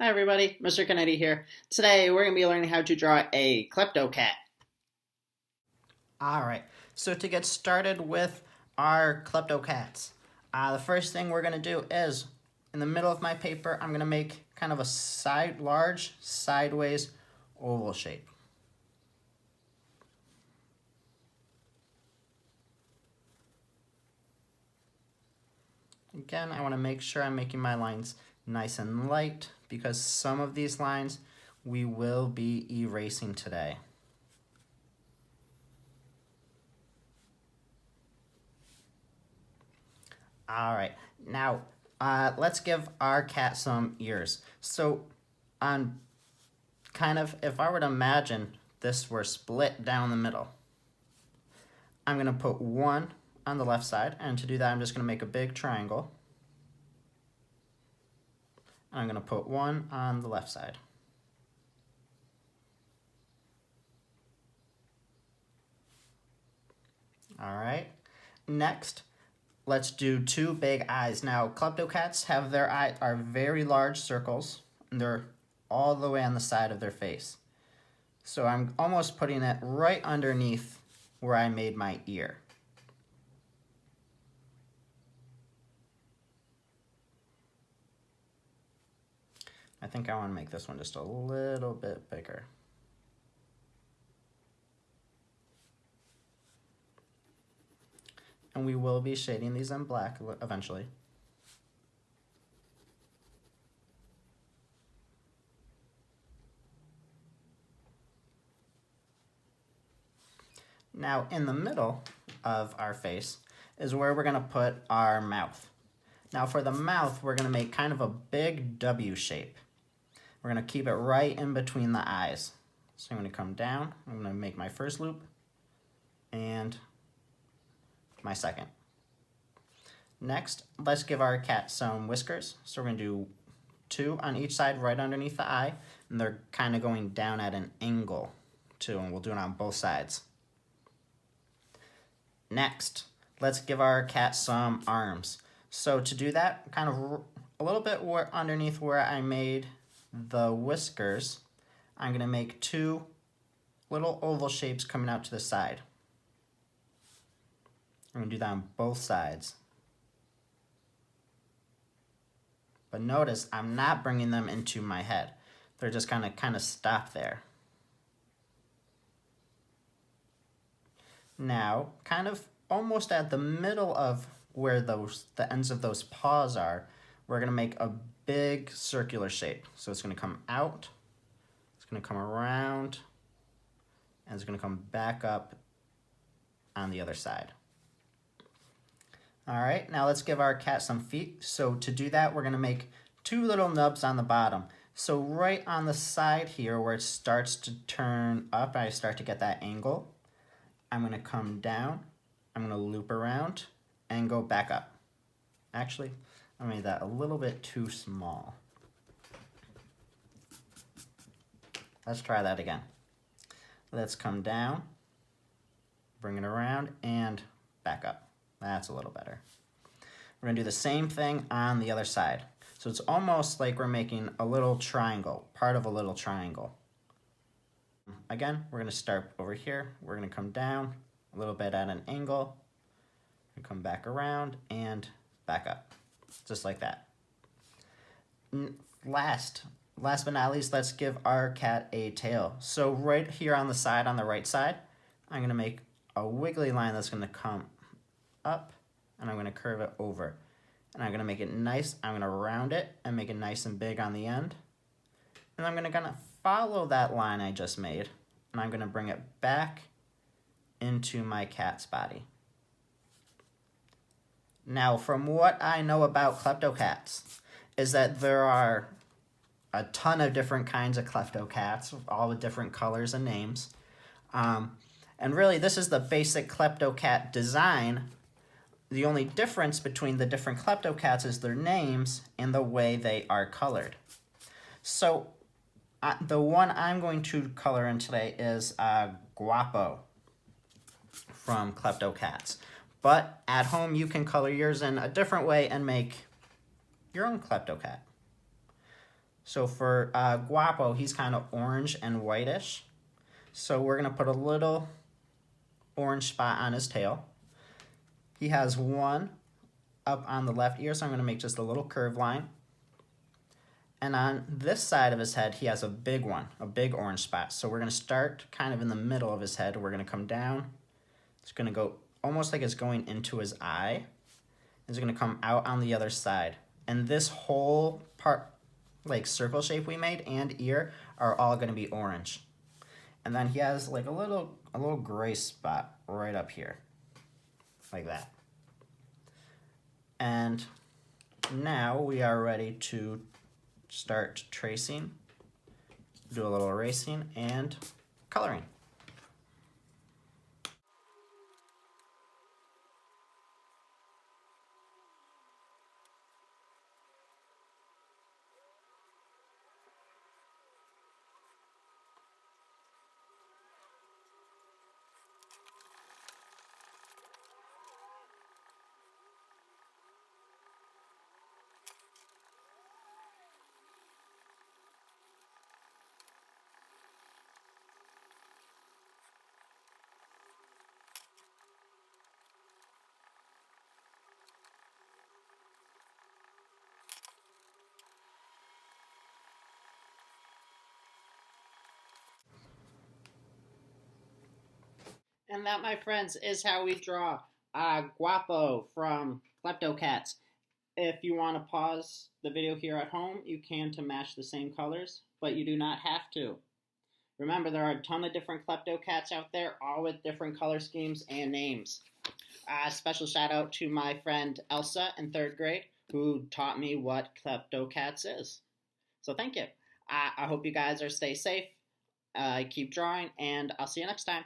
Hi everybody, Mr. Kennedy here. Today we're going to be learning how to draw a KleptoCat. Alright, so to get started with our KleptoCats, the first thing we're going to do is, in the middle of my paper, I'm going to make kind of a large sideways oval shape. Again, I want to make sure I'm making my lines nice and light because some of these lines we will be erasing today. All right, now let's give our cat some ears. So on if I were to imagine this were split down the middle, I'm going to put one on the left side, and to do that I'm just going to make a big triangle. And I'm going to put one on the left side. All right, next let's do two big eyes. Now KleptoCats have their eyes are very large circles, and they're all the way on the side of their face. So I'm almost putting it right underneath where I made my ear. I think I want to make this one just a little bit bigger. And we will be shading these in black eventually. Now in the middle of our face is where we're going to put our mouth. Now for the mouth, we're going to make kind of a big W shape. We're going to keep it right in between the eyes. So I'm going to come down, I'm going to make my first loop and my second. Next, let's give our cat some whiskers. So we're going to do two on each side right underneath the eye, and they're kind of going down at an angle too, and we'll do it on both sides. Next, let's give our cat some arms. So to do that, kind of a little bit underneath where I made the whiskers, I'm going to make two little oval shapes coming out to the side. I'm going to do that on both sides. But notice I'm not bringing them into my head. They're just kind of stop there. Now, kind of almost at the middle of where the ends of those paws are, we're going to make a big circular shape. So it's going to come out, it's going to come around, and it's going to come back up on the other side. All right, now let's give our cat some feet. So to do that, we're going to make two little nubs on the bottom. So right on the side here where it starts to turn up, I start to get that angle. I'm going to come down, I'm going to loop around, and go back up. Actually, I made that a little bit too small. Let's try that again. Let's come down, bring it around, and back up. That's a little better. We're going to do the same thing on the other side. So it's almost like we're making a little triangle, part of a little triangle. Again, we're going to start over here. We're going to come down a little bit at an angle, and come back around and back up, just like that. Last but not least, let's give our cat a tail. So right here on the side, on the right side, I'm going to make a wiggly line that's going to come up, and I'm going to curve it over. And I'm going to make it nice. I'm going to round it and make it nice and big on the end. And I'm going to follow that line I just made, and I'm going to bring it back into my cat's body. Now, from what I know about KleptoCats, is that there are a ton of different kinds of KleptoCats, all with different colors and names. And really, this is the basic KleptoCat design. The only difference between the different KleptoCats is their names and the way they are colored. So the one I'm going to color in today is Guapo from KleptoCats. But at home, you can color yours in a different way and make your own KleptoCat. So for Guapo, he's kind of orange and whitish. So we're going to put a little orange spot on his tail. He has one up on the left ear, so I'm going to make just a little curved line. And on this side of his head, he has a big one, a big orange spot. So we're going to start kind of in the middle of his head. We're going to come down. It's going to go almost like it's going into his eye. It's going to come out on the other side. And this whole part, like circle shape we made and ear, are all going to be orange. And then he has like a little gray spot right up here, like that. And now we are ready to start tracing, do a little erasing and coloring. And that, my friends, is how we draw Guapo from KleptoCats. If you want to pause the video here at home, you can to match the same colors, but you do not have to. Remember, there are a ton of different KleptoCats out there, all with different color schemes and names. Special shout out to my friend Elsa in 3rd grade, who taught me what KleptoCats is. So thank you. I hope you guys are stay safe, keep drawing, and I'll see you next time.